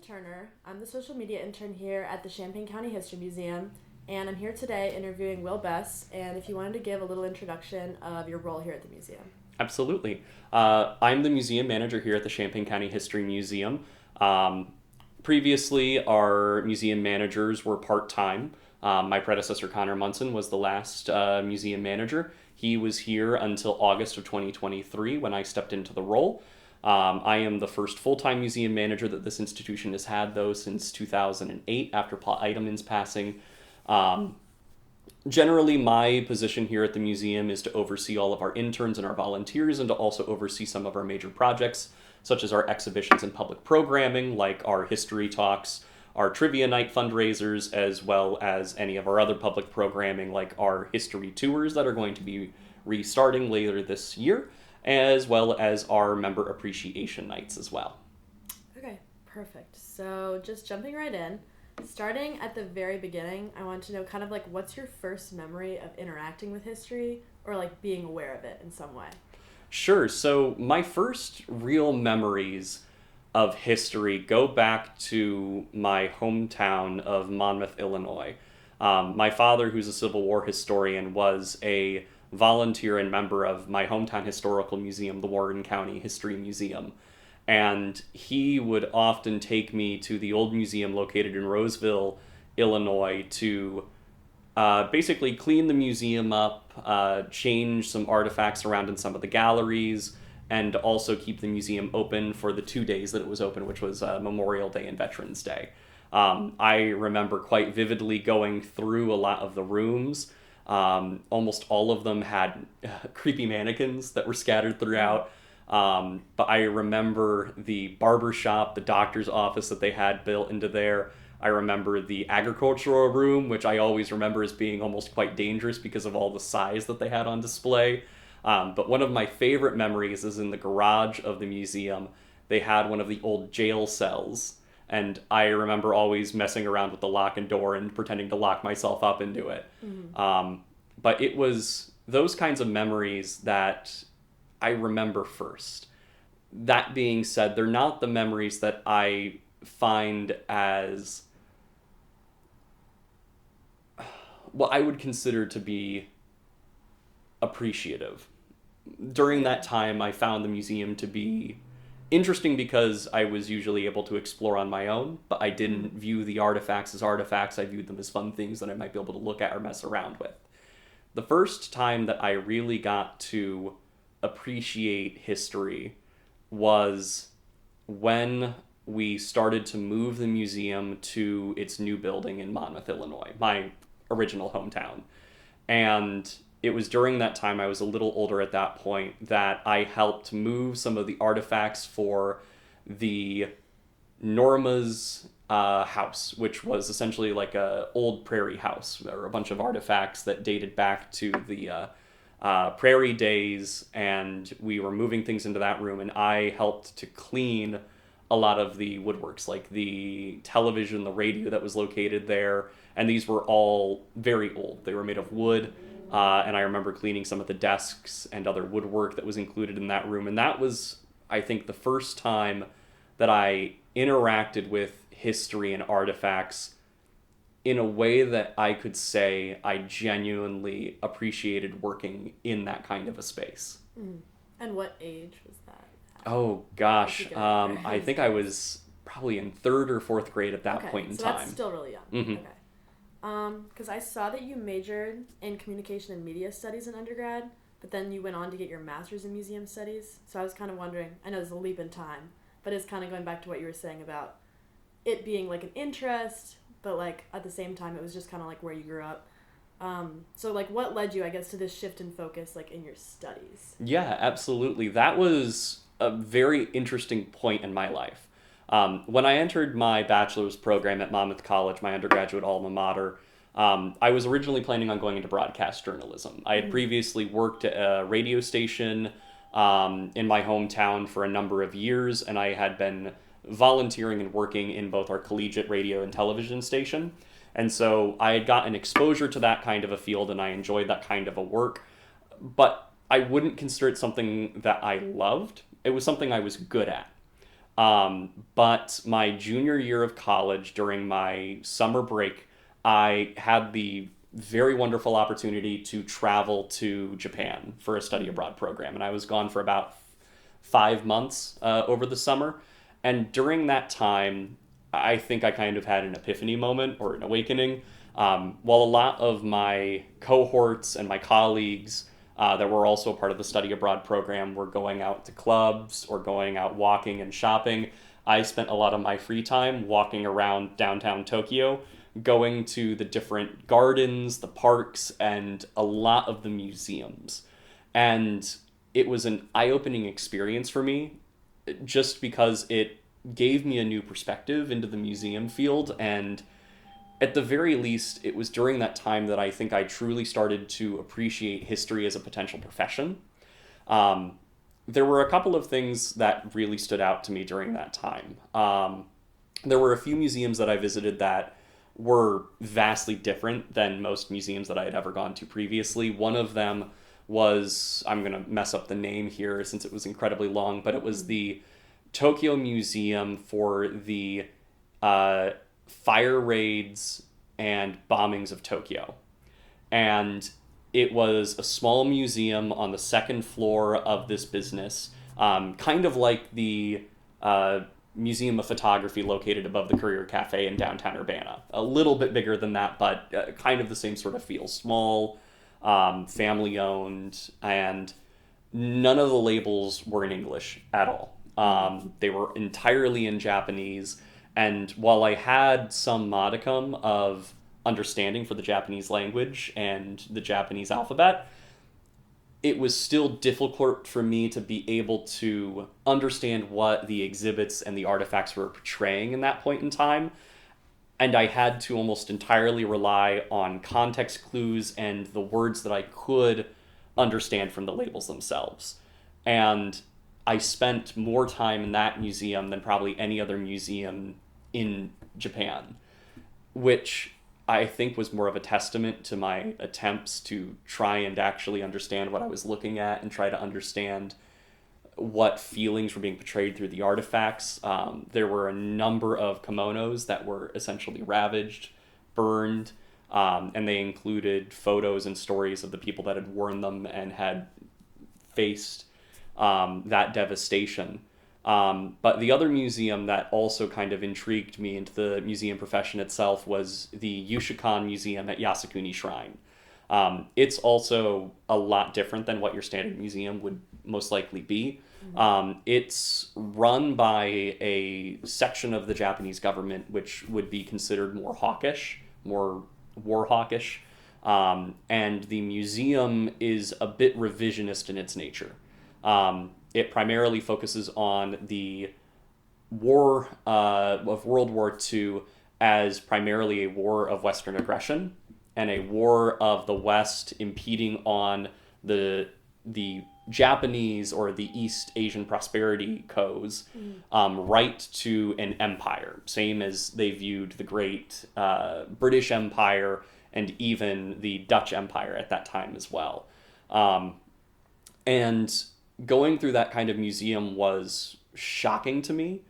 Turner. I'm the social media intern here at the Champaign County History Museum, and I'm here today interviewing Will Bess. And if you wanted to give a little introduction of your role here at the museum. Absolutely. I'm the museum manager here at the Champaign County History Museum. Previously, our museum managers were part-time. My predecessor, Connor Munson, was the last museum manager. He was here until August of 2023 when I stepped into the role. I am the first full-time museum manager that this institution has had, though, since 2008 after Paul Eidelman's passing. Generally, my position here at the museum is to oversee all of our interns and our volunteers and to also oversee some of our major projects, such as our exhibitions and public programming, like our history talks, our trivia night fundraisers, as well as any of our other public programming, like our history tours that are going to be restarting later this year, as well as our member appreciation nights as well. Okay, perfect. So just jumping right in. Starting at the very beginning, I want to know kind of like what's your first memory of interacting with history or like being aware of it in some way? Sure, so my first real memories of history go back to my hometown of Monmouth, Illinois. My father, who's a Civil War historian, was a volunteer and member of my hometown historical museum, the Warren County History Museum. And he would often take me to the old museum located in Roseville, Illinois, to basically clean the museum up, change some artifacts around in some of the galleries, and also keep the museum open for the 2 days that it was open, which was Memorial Day and Veterans Day. I remember quite vividly going through a lot of the rooms. Almost all of them had creepy mannequins that were scattered throughout. But I remember the barber shop, the doctor's office that they had built into there. I remember the agricultural room, which I always remember as being almost quite dangerous because of all the size that they had on display. But one of my favorite memories is in the garage of the museum. They had one of the old jail cells, and I remember always messing around with the lock and door and pretending to lock myself up into it. But it was those kinds of memories that I remember first. That being said, they're not the memories that I find as what I would consider to be appreciative. During that time, I found the museum to be interesting because I was usually able to explore on my own, but I didn't view the artifacts as artifacts. I viewed them as fun things that I might be able to look at or mess around with. The first time that I really got to appreciate history was when we started to move the museum to its new building in Monmouth, Illinois, my original hometown. And it was during that time, I was a little older at that point, that I helped move some of the artifacts for the Norma's house, which was essentially like a old prairie house. There were a bunch of artifacts that dated back to the prairie days, and we were moving things into that room, and I helped to clean a lot of the woodworks, like the television, the radio that was located there, and these were all very old. They were made of wood, and I remember cleaning some of the desks and other woodwork that was included in that room, and that was, I think, the first time that I interacted with history and artifacts in a way that I could say I genuinely appreciated working in that kind of a space. And what age was that? Oh, gosh. I think I was probably in third or fourth grade at that point in so time. That's still really young. Mm-hmm. Okay. Because I saw that you majored in communication and media studies in undergrad, but then you went on to get your master's in museum studies. So I was kind of wondering, I know there's a leap in time, but it's kind of going back to what you were saying about it being like an interest, but like at the same time it was just kind of like where you grew up. So like what led you, I guess, to this shift in focus like in your studies? Yeah, absolutely. That was a very interesting point in my life. When I entered my bachelor's program at Monmouth College, my undergraduate alma mater, I was originally planning on going into broadcast journalism. I had previously worked at a radio station in my hometown for a number of years, and I had been volunteering and working in both our collegiate radio and television station. And so I had gotten exposure to that kind of a field, and I enjoyed that kind of a work. But I wouldn't consider it something that I loved. It was something I was good at. But my junior year of college, during my summer break, I had the very wonderful opportunity to travel to Japan for a study abroad program. And I was gone for about 5 months over the summer. And during that time, I think I kind of had an epiphany moment or an awakening. While a lot of my cohorts and my colleagues that were also part of the study abroad program were going out to clubs or going out walking and shopping, I spent a lot of my free time walking around downtown Tokyo, going to the different gardens, the parks, and a lot of the museums. And it was an eye opening experience for me just because it gave me a new perspective into the museum field. And at the very least, it was during that time that I think I truly started to appreciate history as a potential profession. Um, there were a couple of things that really stood out to me during that time. There were a few museums that I visited that were vastly different than most museums that I had ever gone to previously. One of them was, I'm going to mess up the name here since it was incredibly long, but it was the Tokyo Museum for the uh, fire raids and bombings of Tokyo. And it was a small museum on the second floor of this business, kind of like the uh, Museum of Photography located above the Courier Cafe in downtown Urbana. A little bit bigger than that, but kind of the same sort of feel. Small, family owned, and none of the labels were in English at all. They were entirely in Japanese. And while I had some modicum of understanding for the Japanese language and the Japanese alphabet, it was still difficult for me to be able to understand what the exhibits and the artifacts were portraying in that point in time. And I had to almost entirely rely on context clues and the words that I could understand from the labels themselves. And I spent more time in that museum than probably any other museum in Japan, which I think was more of a testament to my attempts to try and actually understand what I was looking at and try to understand what feelings were being portrayed through the artifacts. There were a number of kimonos that were essentially ravaged, burned, and they included photos and stories of the people that had worn them and had faced that devastation. But the other museum that also kind of intrigued me into the museum profession itself was the Yushikan Museum at Yasukuni Shrine. It's also a lot different than what your standard museum would most likely be. It's run by a section of the Japanese government which would be considered more hawkish, more war hawkish. And the museum is a bit revisionist in its nature. It primarily focuses on the war of World War II as primarily a war of Western aggression and a war of the West impeding on the Japanese or the East Asian prosperity codes right to an empire, same as they viewed the great British Empire and even the Dutch Empire at that time as well. And going through that kind of museum was shocking to me,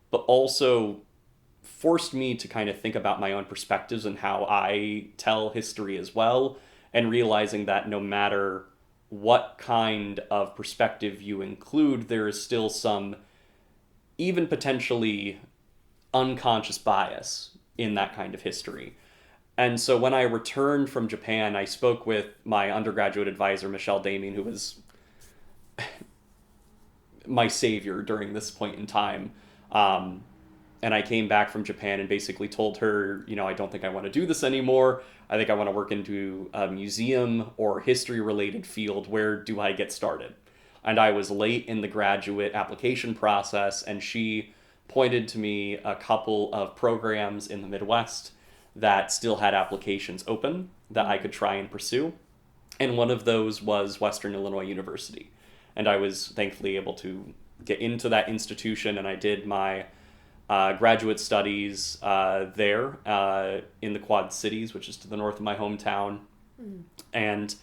but also forced me to kind of think about my own perspectives and how I tell history as well, and realizing that no matter what kind of perspective you include, there is still some even potentially unconscious bias in that kind of history. And so when I returned from Japan, I spoke with my undergraduate advisor, Michelle Damien, who was my savior during this point in time. And I came back from Japan and basically told her, I don't think I want to do this anymore. I think I want to work into a museum or history related field. Where do I get started? And I was late in the graduate application process, and she pointed to me a couple of programs in the Midwest that still had applications open that I could try and pursue. And one of those was Western Illinois University. And I was thankfully able to get into that institution, and I did my graduate studies there in the Quad Cities, which is to the north of my hometown. And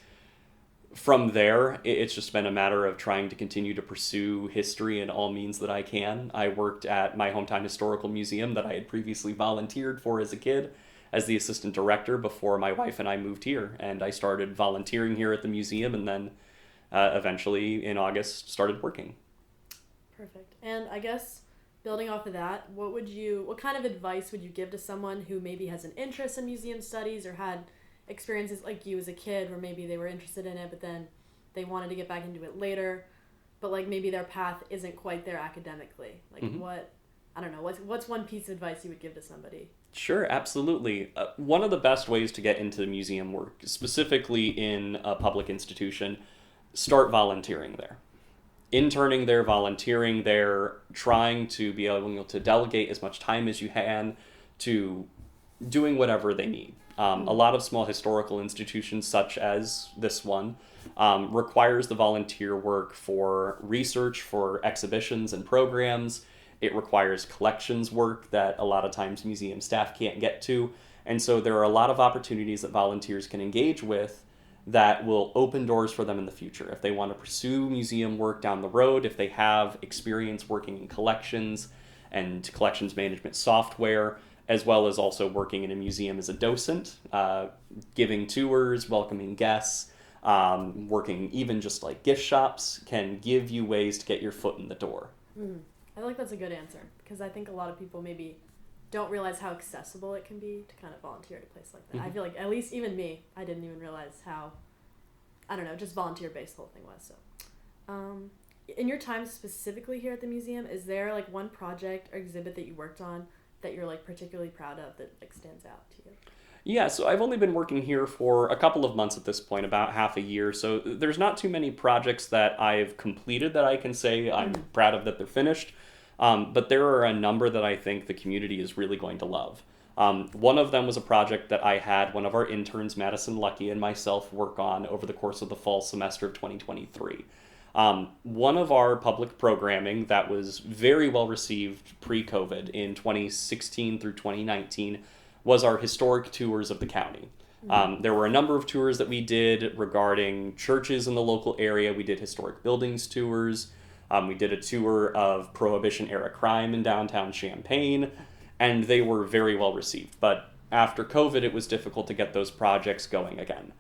from there, it's just been a matter of trying to continue to pursue history in all means that I can. I worked at my hometown historical museum that I had previously volunteered for as a kid as the assistant director before my wife and I moved here. And I started volunteering here at the museum, and then eventually in August started working. Perfect. And I guess building off of that, what kind of advice would you give to someone who maybe has an interest in museum studies or had experiences like you as a kid where maybe they were interested in it but then they wanted to get back into it later, but like maybe their path isn't quite there academically? Like what's one piece of advice you would give to somebody? Sure, absolutely. One of the best ways to get into museum work, specifically in a public institution, start volunteering there. Interning there, volunteering there, trying to be able to delegate as much time as you can to doing whatever they need. A lot of small historical institutions, such as this one, requires the volunteer work for research, for exhibitions and programs. It requires collections work that a lot of times museum staff can't get to. And so there are a lot of opportunities that volunteers can engage with that will open doors for them in the future. If they want to pursue museum work down the road, if they have experience working in collections and collections management software, as well as also working in a museum as a docent, giving tours, welcoming guests, working even just like gift shops, can give you ways to get your foot in the door. I think that's a good answer, because I think a lot of people maybe don't realize how accessible it can be to kind of volunteer at a place like that. I feel like, at least even me, I didn't even realize how, I don't know, just volunteer-based the whole thing was. So, in your time specifically here at the museum, is there like one project or exhibit that you worked on that you're like particularly proud of that like stands out to you? Yeah, so I've only been working here for a couple of months at this point, about half a year. So there's not too many projects that I've completed that I can say I'm proud of that they're finished. But there are a number that I think the community is really going to love. One of them was a project that I had one of our interns, Madison Lucky, and myself work on over the course of the fall semester of 2023. One of our public programming that was very well received pre-COVID in 2016 through 2019 was our historic tours of the county. There were a number of tours that we did regarding churches in the local area. We did historic buildings tours. We did a tour of Prohibition-era crime in downtown Champaign, and they were very well received. But after COVID, it was difficult to get those projects going again.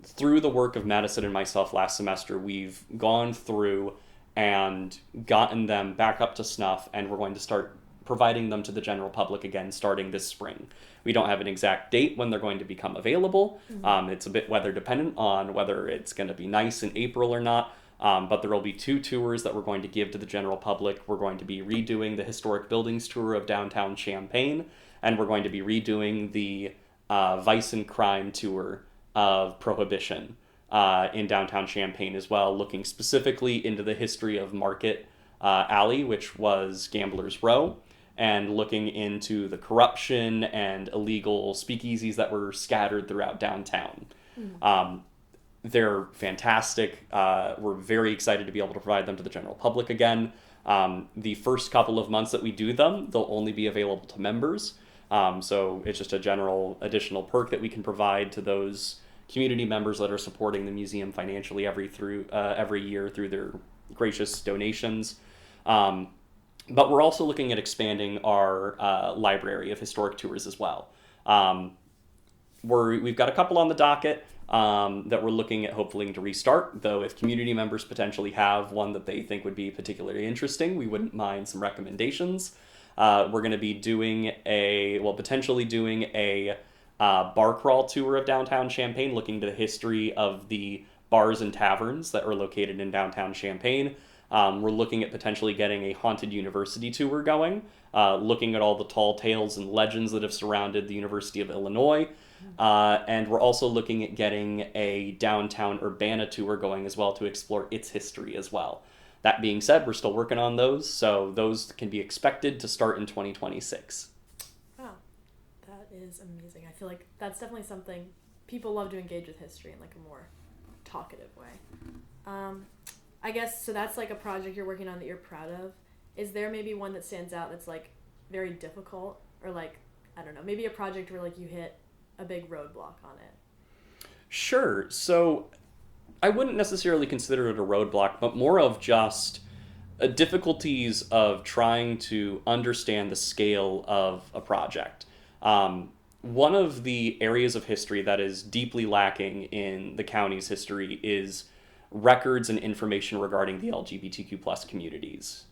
Through the work of Madison and myself last semester, we've gone through and gotten them back up to snuff, and we're going to start providing them to the general public again starting this spring. We don't have an exact date when they're going to become available. It's a bit weather dependent on whether it's going to be nice in April or not. But there will be 2 tours that we're going to give to the general public. We're going to be redoing the historic buildings tour of downtown Champaign, and we're going to be redoing the vice and crime tour of Prohibition in downtown Champaign as well, looking specifically into the history of Market Alley, which was Gambler's Row, and looking into the corruption and illegal speakeasies that were scattered throughout downtown. They're fantastic. We're very excited to be able to provide them to the general public again. The first couple of months that we do them, they'll only be available to members. So it's just a general additional perk that we can provide to those community members that are supporting the museum financially every year through their gracious donations. But we're also looking at expanding our library of historic tours as well. We've got a couple on the docket that we're looking at hopefully to restart, though if community members potentially have one that they think would be particularly interesting, we wouldn't mind some recommendations. We're going to be potentially doing a bar crawl tour of downtown Champaign, looking to the history of the bars and taverns that are located in downtown Champaign. We're looking at potentially getting a haunted university tour going, looking at all the tall tales and legends that have surrounded the University of Illinois. And we're also looking at getting a downtown Urbana tour going as well to explore its history as well. That being said, we're still working on those, so those can be expected to start in 2026. Wow, that is amazing. I feel like that's definitely something people love to engage with history in like a more talkative way. I guess, so that's like a project you're working on that you're proud of. Is there maybe one that stands out that's like very difficult, or like, I don't know, maybe a project where like you hit a big roadblock on it? Sure. So I wouldn't necessarily consider it a roadblock, but more of just difficulties of trying to understand the scale of a project. One of the areas of history that is deeply lacking in the county's history is records and information regarding the LGBTQ plus communities.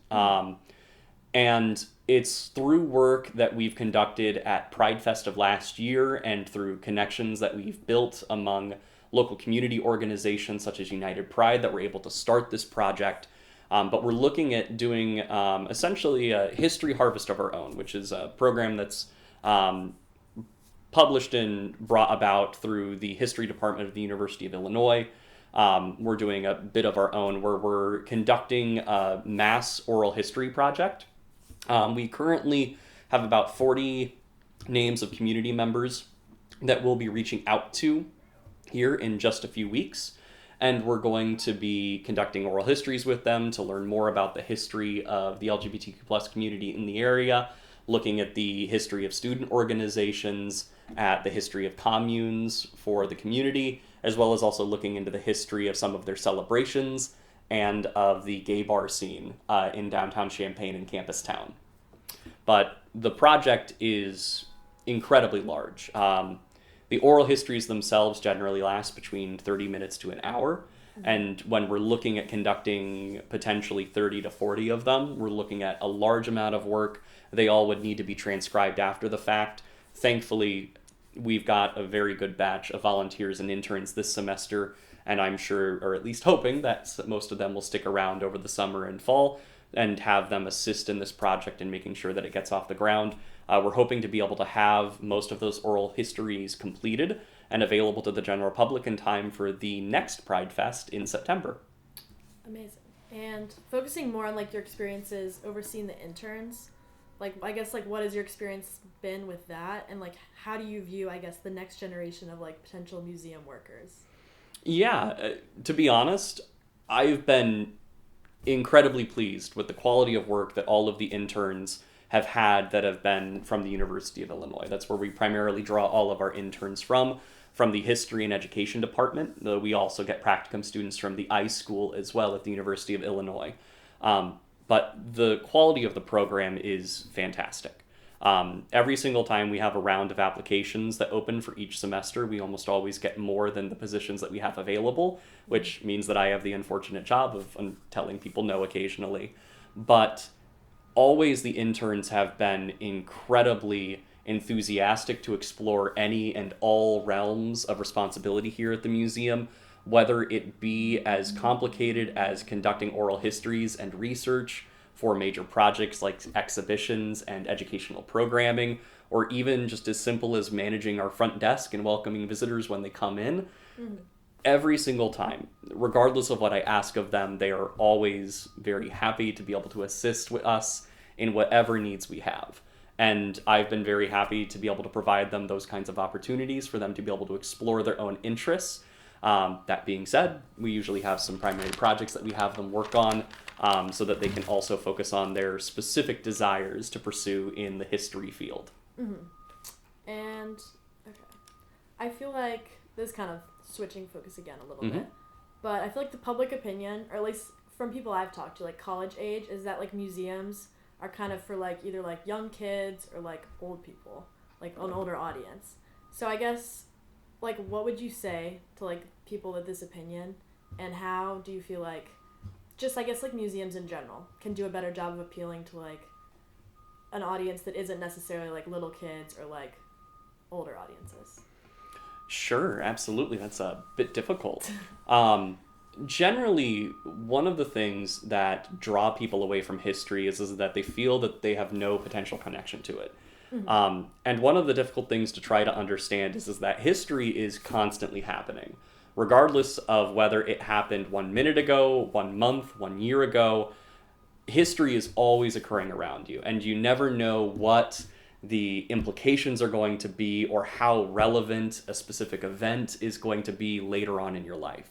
And it's through work that we've conducted at Pride Fest of last year and through connections that we've built among local community organizations such as United Pride that we're able to start this project. But we're looking at doing essentially a history harvest of our own, which is a program that's published and brought about through the history department of the University of Illinois. We're doing a bit of our own where we're conducting a mass oral history project. We currently have about 40 names of community members that we'll be reaching out to here in just a few weeks. And we're going to be conducting oral histories with them to learn more about the history of the LGBTQ plus community in the area, looking at the history of student organizations, at the history of communes for the community, as well as also looking into the history of some of their celebrations and of the gay bar scene in downtown Champaign and Campus Town. But the project is incredibly large. The oral histories themselves generally last between 30 minutes to an hour. And when we're looking at conducting potentially 30 to 40 of them, we're looking at a large amount of work. They all would need to be transcribed after the fact. Thankfully, we've got a very good batch of volunteers and interns this semester, and I'm sure, or at least hoping, that most of them will stick around over the summer and fall and have them assist in this project and making sure that it gets off the ground. We're hoping to be able to have most of those oral histories completed and available to the general public in time for the next Pride Fest in September. Amazing. And focusing more on like your experiences overseeing the interns, like I guess like what has your experience been with that, and like how do you view I guess the next generation of like potential museum workers? Yeah, to be honest, I've been incredibly pleased with the quality of work that all of the interns have had that have been from the University of Illinois. That's where we primarily draw all of our interns from the History and Education Department, though we also get practicum students from the iSchool as well at the University of Illinois. But the quality of the program is fantastic. Every single time we have a round of applications that open for each semester, we almost always get more than the positions that we have available, which means that I have the unfortunate job of telling people no occasionally. But always the interns have been incredibly enthusiastic to explore any and all realms of responsibility here at the museum, whether it be as complicated as conducting oral histories and research for major projects like exhibitions and educational programming, or even just as simple as managing our front desk and welcoming visitors when they come in. Mm-hmm. Every single time, regardless of what I ask of them, they are always very happy to be able to assist with us in whatever needs we have. And I've been very happy to be able to provide them those kinds of opportunities for them to be able to explore their own interests. That being said, we usually have some primary projects that we have them work on so that they can also focus on their specific desires to pursue in the history field. Mm-hmm. And, okay, I feel like this is kind of switching focus again a little bit, but I feel like the public opinion, or at least from people I've talked to, like college age, is that like museums are kind of for like either like young kids or like old people, like an older audience. So I guess like what would you say to like people with this opinion, and how do you feel like just I guess like museums in general can do a better job of appealing to like an audience that isn't necessarily like little kids or like older audiences? Sure, absolutely. That's a bit difficult. Generally, one of the things that draw people away from history is that they feel that they have no potential connection to it. Mm-hmm. And one of the difficult things to try to understand is that history is constantly happening. Regardless of whether it happened 1 minute ago, 1 month, 1 year ago, history is always occurring around you, and you never know what the implications are going to be or how relevant a specific event is going to be later on in your life.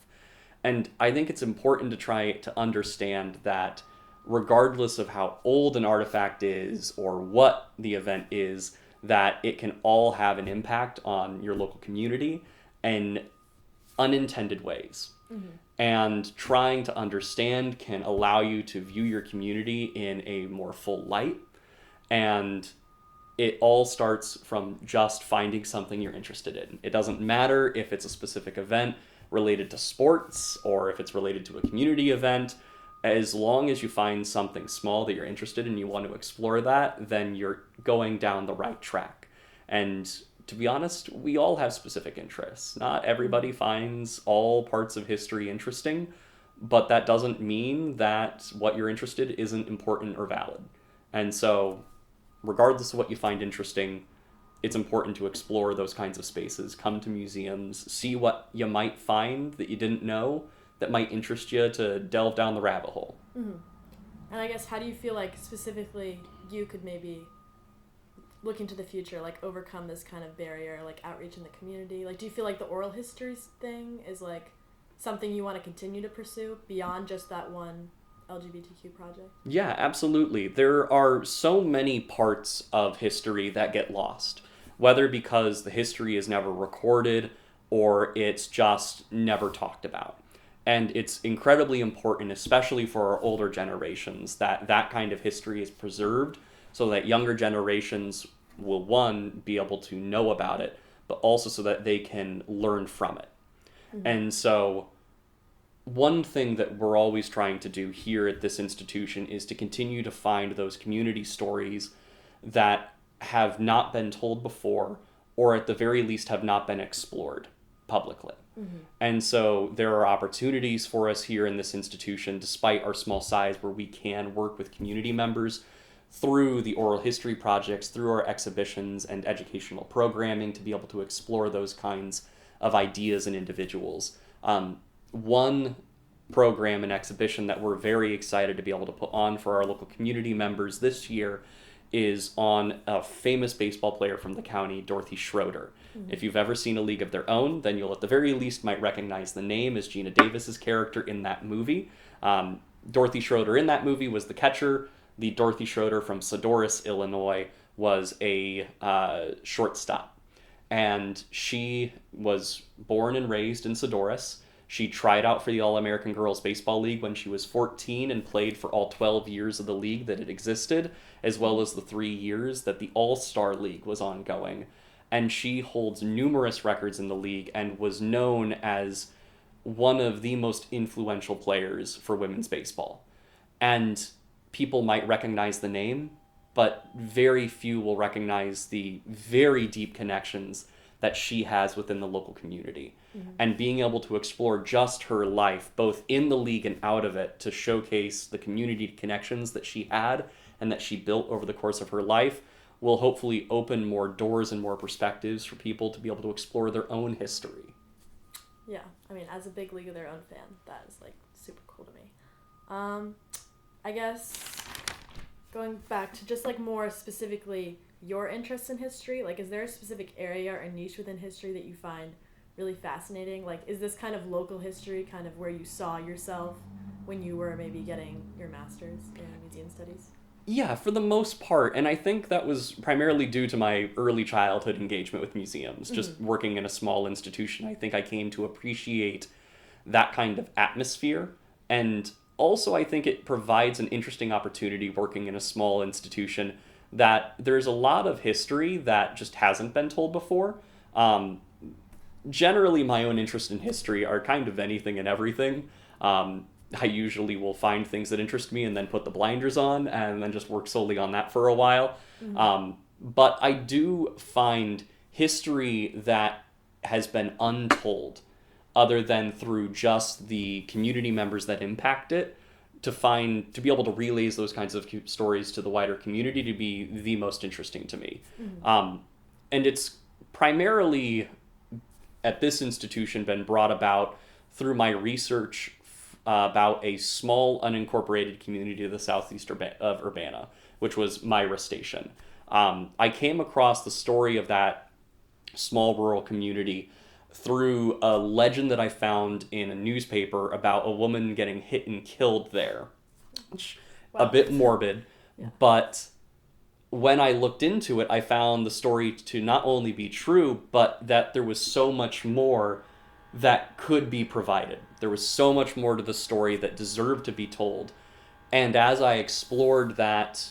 And I think it's important to try to understand that regardless of how old an artifact is or what the event is, that it can all have an impact on your local community. And unintended ways. And trying to understand can allow you to view your community in a more full light. And it all starts from just finding something you're interested in. It doesn't matter if it's a specific event related to sports or if it's related to a community event. As long as you find something small that you're interested in and you want to explore that, then you're going down the right track. And to be honest, we all have specific interests. Not everybody finds all parts of history interesting, but that doesn't mean that what you're interested in isn't important or valid. And so, regardless of what you find interesting, it's important to explore those kinds of spaces, come to museums, see what you might find that you didn't know that might interest you to delve down the rabbit hole. And I guess, how do you feel like specifically you could maybe look into the future, like overcome this kind of barrier, like outreach in the community? Like, do you feel like the oral histories thing is like something you want to continue to pursue beyond just that one LGBTQ project? Yeah, absolutely. There are so many parts of history that get lost, whether because the history is never recorded or it's just never talked about. And it's incredibly important, especially for our older generations, that that kind of history is preserved so that younger generations will, one, be able to know about it, but also so that they can learn from it. And so one thing that we're always trying to do here at this institution is to continue to find those community stories that have not been told before, or at the very least have not been explored publicly. And so there are opportunities for us here in this institution, despite our small size, where we can work with community members through the oral history projects, through our exhibitions and educational programming, to be able to explore those kinds of ideas and individuals. One program and exhibition that we're very excited to be able to put on for our local community members this year is on a famous baseball player from the county, Dorothy Schroeder. If you've ever seen A League of Their Own, then you'll at the very least might recognize the name as Gina Davis's character in that movie. Dorothy Schroeder in that movie was the catcher. The Dorothy Schroeder from Sodorus, Illinois, was a shortstop. And she was born and raised in Sodorus. She tried out for the All-American Girls Baseball League when she was 14 and played for all 12 years of the league that it existed, as well as the 3 years that the All-Star League was ongoing. And she holds numerous records in the league and was known as one of the most influential players for women's baseball. And people might recognize the name, but very few will recognize the very deep connections that she has within the local community. And being able to explore just her life, both in the league and out of it, to showcase the community connections that she had and that she built over the course of her life, will hopefully open more doors and more perspectives for people to be able to explore their own history. Yeah, I mean, as a big League of Their Own fan, that is like super cool to me. I guess going back to just like more specifically your interest in history, like, is there a specific area or niche within history that you find really fascinating? Like, is this kind of local history kind of where you saw yourself when you were maybe getting your master's in museum studies? Yeah, for the most part, and I think that was primarily due to my early childhood engagement with museums. Just working in a small institution, I think I came to appreciate that kind of atmosphere. And also, I think it provides an interesting opportunity working in a small institution that there's a lot of history that just hasn't been told before. Generally, my own interest in history are kind of anything and everything. I usually will find things that interest me and then put the blinders on and then just work solely on that for a while. But I do find history that has been untold, other than through just the community members that impact it, to be able to relay those kinds of stories to the wider community, to be the most interesting to me. And it's primarily at this institution been brought about through my research about a small unincorporated community to the southeast of Urbana, which was Myra Station. I came across the story of that small rural community through a legend that I found in a newspaper about a woman getting hit and killed there. Which, a bit morbid, but when I looked into it, I found the story to not only be true, but that there was so much more that could be provided. There was so much more to the story that deserved to be told. And as I explored that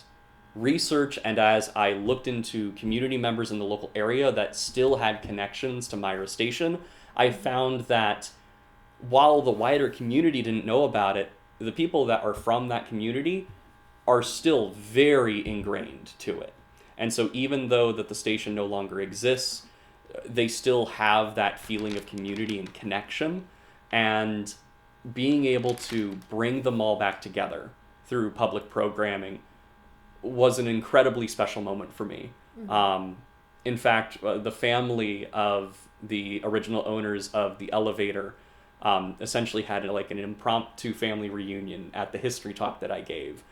research and as I looked into community members in the local area that still had connections to Myra Station, I found that while the wider community didn't know about it, the people that are from that community are still very ingrained to it. And so even though that the station no longer exists, they still have that feeling of community and connection, and being able to bring them all back together through public programming was an incredibly special moment for me. In fact, the family of the original owners of the elevator essentially had like an impromptu family reunion at the history talk that I gave,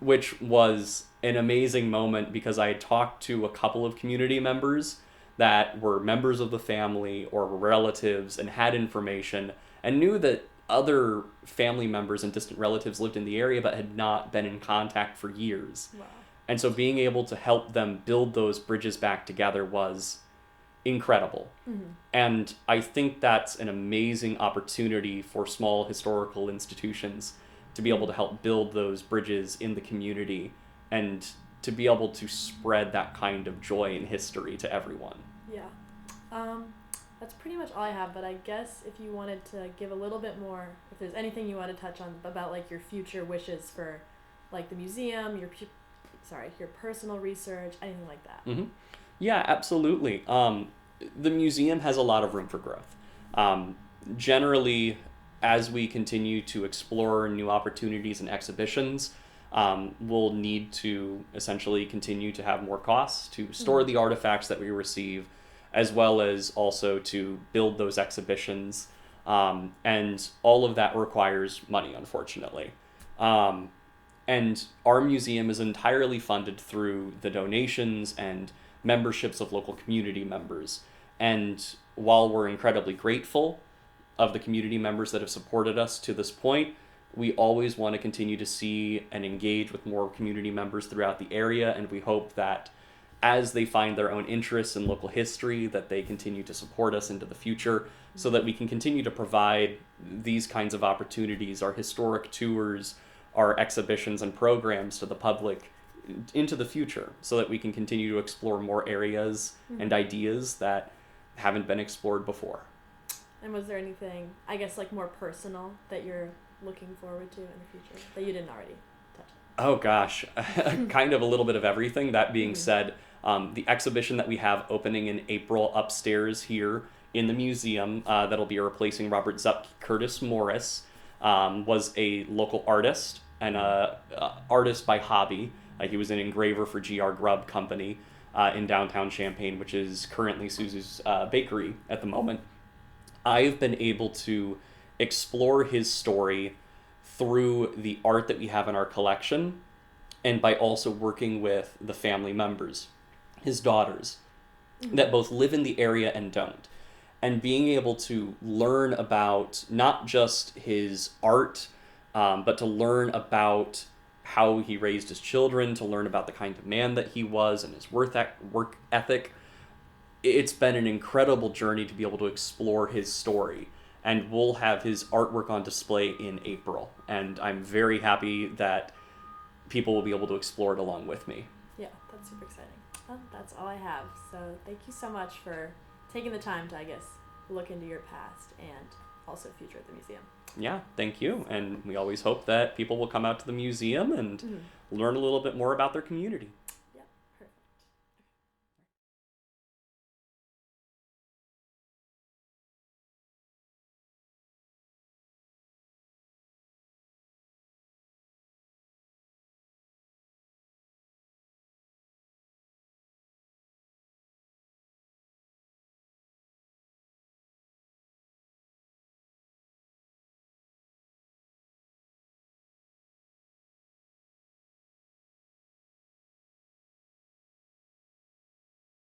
which was an amazing moment because I had talked to a couple of community members that were members of the family or were relatives and had information and knew that other family members and distant relatives lived in the area but had not been in contact for years. Wow. And so being able to help them build those bridges back together was incredible. And I think that's an amazing opportunity for small historical institutions to be able to help build those bridges in the community and to be able to spread that kind of joy and history to everyone. Yeah. That's pretty much all I have, but I guess if you wanted to give a little bit more, if there's anything you want to touch on about like your future wishes for like the museum, your personal research, anything like that. Yeah, absolutely. The museum has a lot of room for growth. Generally, as we continue to explore new opportunities and exhibitions, we'll need to essentially continue to have more costs to store the artifacts that we receive, as well as also to build those exhibitions. And all of that requires money, unfortunately. And our museum is entirely funded through the donations and memberships of local community members. And while we're incredibly grateful of the community members that have supported us to this point, we always want to continue to see and engage with more community members throughout the area, and we hope that as they find their own interests in local history, that they continue to support us into the future so that we can continue to provide these kinds of opportunities, our historic tours, our exhibitions and programs to the public into the future, so that we can continue to explore more areas and ideas that haven't been explored before. And was there anything, I guess, like more personal that you're looking forward to in the future that you didn't already touch on? Oh gosh, kind of a little bit of everything. That being said, the exhibition that we have opening in April upstairs here in the museum, that'll be replacing Robert Zupke. Curtis Morris was a local artist and artist by hobby. He was an engraver for G.R. Grubb Company in downtown Champaign, which is currently Suzu's bakery at the moment. I've been able to explore his story through the art that we have in our collection, and by also working with the family members, his daughters, that both live in the area and don't. And being able to learn about not just his art, but to learn about how he raised his children, to learn about the kind of man that he was and his work ethic. It's been an incredible journey to be able to explore his story. And we'll have his artwork on display in April. And I'm very happy that people will be able to explore it along with me. Yeah, that's super exciting. Well, that's all I have. So thank you so much for taking the time to, I guess, look into your past and also future at the museum. Yeah, thank you. And we always hope that people will come out to the museum and learn a little bit more about their community.